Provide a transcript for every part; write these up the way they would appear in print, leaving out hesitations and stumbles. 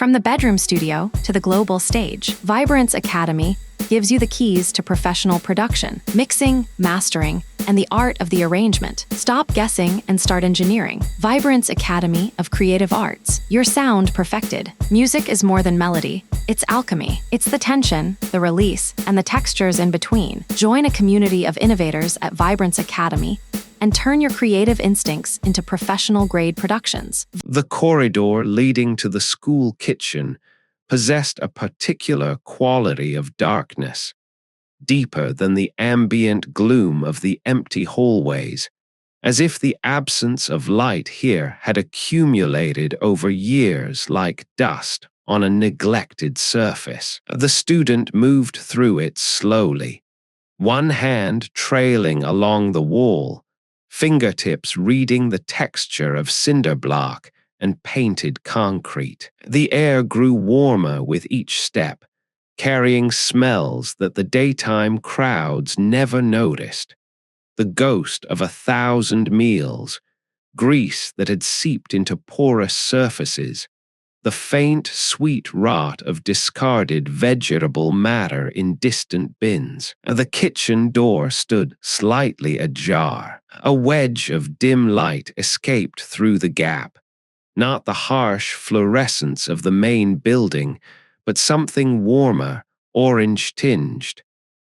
From the bedroom studio to the global stage, Vibrance Academy gives you the keys to professional production, mixing, mastering, and the art of the arrangement. Stop guessing and start engineering. Vibrance Academy of Creative Arts. Your sound perfected. Music is more than melody. It's alchemy. It's the tension, the release, and the textures in between. Join a community of innovators at Vibrance Academy and turn your creative instincts into professional-grade productions. The corridor leading to the school kitchen possessed a particular quality of darkness, deeper than the ambient gloom of the empty hallways, as if the absence of light here had accumulated over years like dust on a neglected surface. The student moved through it slowly, one hand trailing along the wall, fingertips reading the texture of cinder block and painted concrete. The air grew warmer with each step, carrying smells that the daytime crowds never noticed. The ghost of 1,000 meals, grease that had seeped into porous surfaces, the faint, sweet rot of discarded vegetable matter in distant bins. The kitchen door stood slightly ajar. A wedge of dim light escaped through the gap, not the harsh fluorescence of the main building, but something warmer, orange-tinged,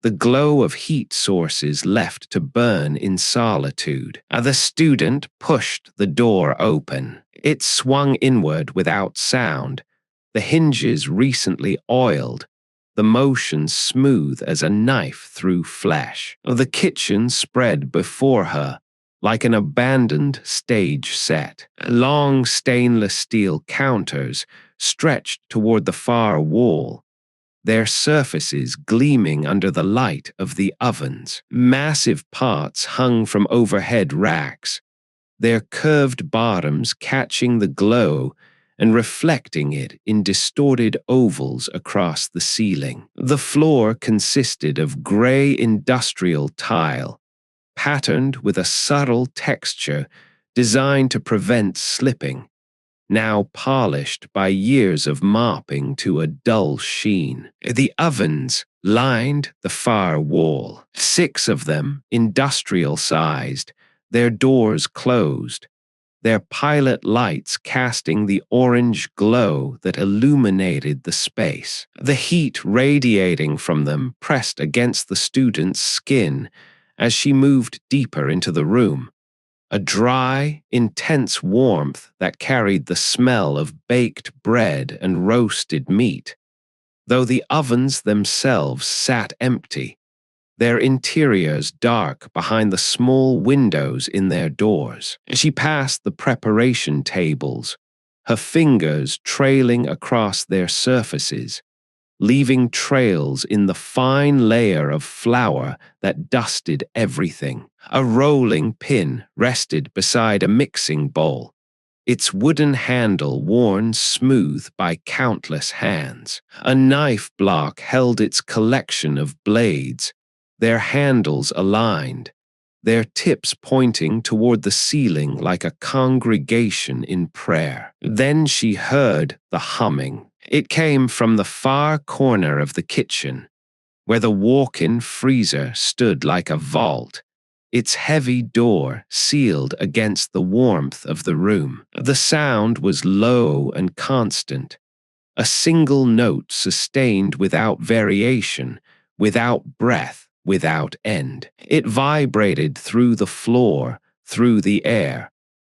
the glow of heat sources left to burn in solitude. The student pushed the door open. It swung inward without sound, the hinges recently oiled, the motion smooth as a knife through flesh. The kitchen spread before her, like an abandoned stage set. Long stainless steel counters stretched toward the far wall, their surfaces gleaming under the light of the ovens. Massive pots hung from overhead racks, their curved bottoms catching the glow and reflecting it in distorted ovals across the ceiling. The floor consisted of gray industrial tile, patterned with a subtle texture designed to prevent slipping, now polished by years of mopping to a dull sheen. The ovens lined the far wall, 6 of them industrial-sized, their doors closed, their pilot lights casting the orange glow that illuminated the space. The heat radiating from them pressed against the student's skin as she moved deeper into the room, a dry, intense warmth that carried the smell of baked bread and roasted meat. Though the ovens themselves sat empty, their interiors dark behind the small windows in their doors. She passed the preparation tables, her fingers trailing across their surfaces, leaving trails in the fine layer of flour that dusted everything. A rolling pin rested beside a mixing bowl, its wooden handle worn smooth by countless hands. A knife block held its collection of blades, their handles aligned, their tips pointing toward the ceiling like a congregation in prayer. Then she heard the humming. It came from the far corner of the kitchen, where the walk-in freezer stood like a vault, its heavy door sealed against the warmth of the room. The sound was low and constant, a single note sustained without variation, without breath, without end. It vibrated through the floor, through the air,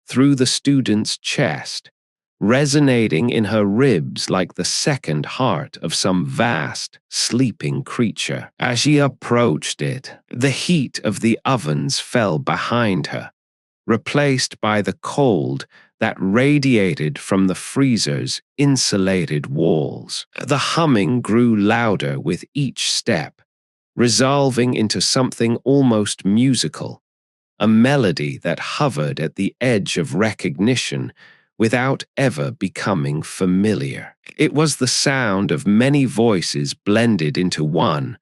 through the student's chest, resonating in her ribs like the second heart of some vast, sleeping creature. As she approached it, the heat of the ovens fell behind her, replaced by the cold that radiated from the freezer's insulated walls. The humming grew louder with each step, resolving into something almost musical, a melody that hovered at the edge of recognition without ever becoming familiar. It was the sound of many voices blended into one,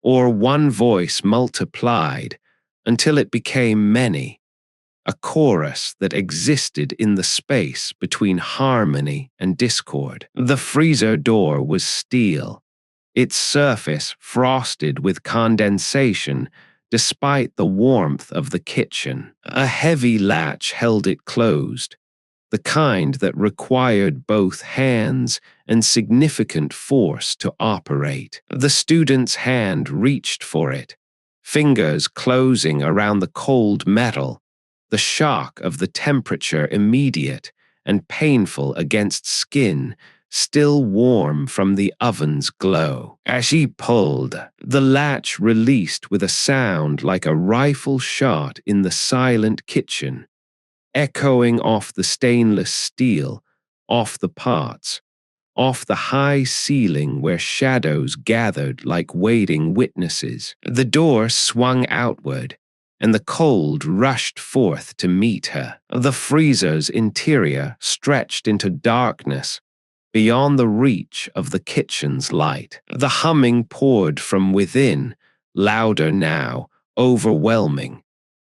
or one voice multiplied until it became many, a chorus that existed in the space between harmony and discord. The freezer door was steel, its surface frosted with condensation despite the warmth of the kitchen. A heavy latch held it closed, the kind that required both hands and significant force to operate. The student's hand reached for it, fingers closing around the cold metal, the shock of the temperature immediate and painful against skin still warm from the oven's glow. As she pulled, the latch released with a sound like a rifle shot in the silent kitchen, echoing off the stainless steel, off the pots, off the high ceiling where shadows gathered like waiting witnesses. The door swung outward, and the cold rushed forth to meet her. The freezer's interior stretched into darkness, beyond the reach of the kitchen's light. The humming poured from within, louder now, overwhelming.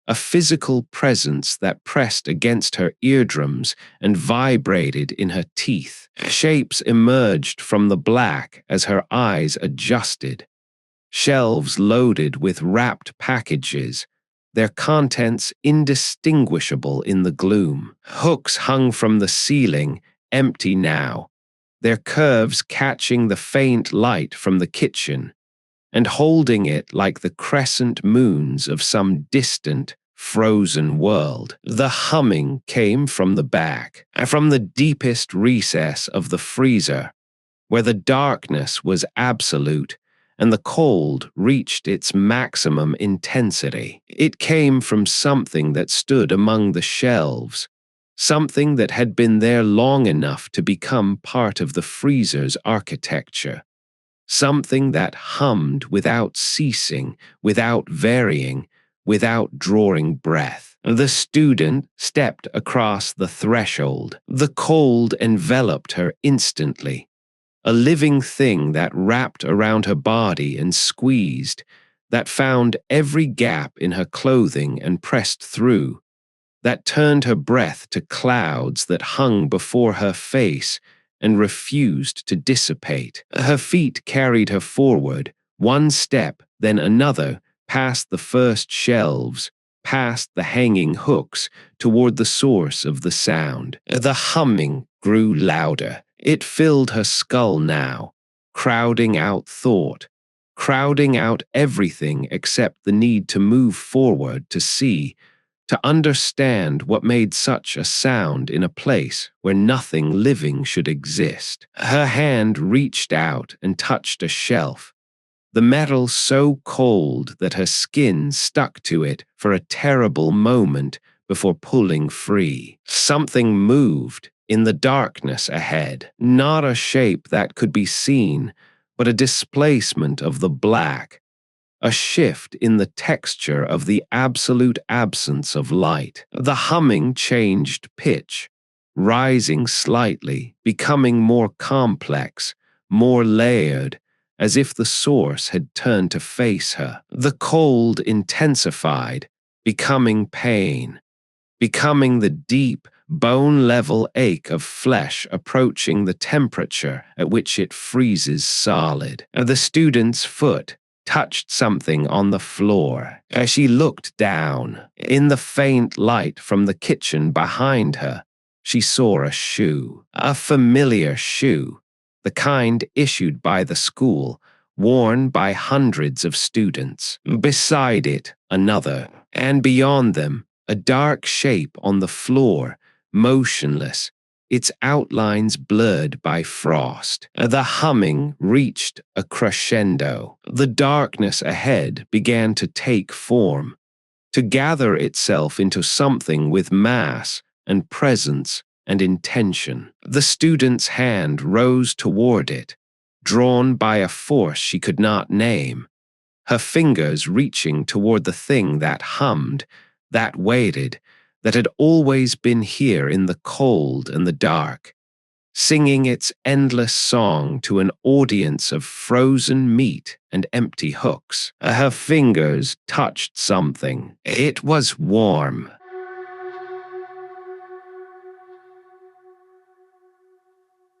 A physical presence that pressed against her eardrums and vibrated in her teeth. Shapes emerged from the black as her eyes adjusted. Shelves loaded with wrapped packages, their contents indistinguishable in the gloom. Hooks hung from the ceiling, empty now, their curves catching the faint light from the kitchen and holding it like the crescent moons of some distant, frozen world. The humming came from the back, from the deepest recess of the freezer, where the darkness was absolute and the cold reached its maximum intensity. It came from something that stood among the shelves, something that had been there long enough to become part of the freezer's architecture, something that hummed without ceasing, without varying, without drawing breath. The student stepped across the threshold. The cold enveloped her instantly, a living thing that wrapped around her body and squeezed, that found every gap in her clothing and pressed through, that turned her breath to clouds that hung before her face and refused to dissipate. Her feet carried her forward, one step, then another, past the first shelves, past the hanging hooks, toward the source of the sound. The humming grew louder. It filled her skull now, crowding out thought, crowding out everything except the need to move forward to see, to understand what made such a sound in a place where nothing living should exist. Her hand reached out and touched a shelf, the metal so cold that her skin stuck to it for a terrible moment before pulling free. Something moved in the darkness ahead, not a shape that could be seen, but a displacement of the black, a shift in the texture of the absolute absence of light. The humming changed pitch, rising slightly, becoming more complex, more layered, as if the source had turned to face her. The cold intensified, becoming pain, becoming the deep, bone-level ache of flesh approaching the temperature at which it freezes solid. The student's foot touched something on the floor. As she looked down, in the faint light from the kitchen behind her, she saw a shoe, a familiar shoe, the kind issued by the school, worn by hundreds of students. Beside it, another, and beyond them, a dark shape on the floor, motionless, its outlines blurred by frost. The humming reached a crescendo. The darkness ahead began to take form, to gather itself into something with mass and presence and intention. The student's hand rose toward it, drawn by a force she could not name, her fingers reaching toward the thing that hummed, that waited, that had always been here in the cold and the dark, singing its endless song to an audience of frozen meat and empty hooks. Her fingers touched something. It was warm,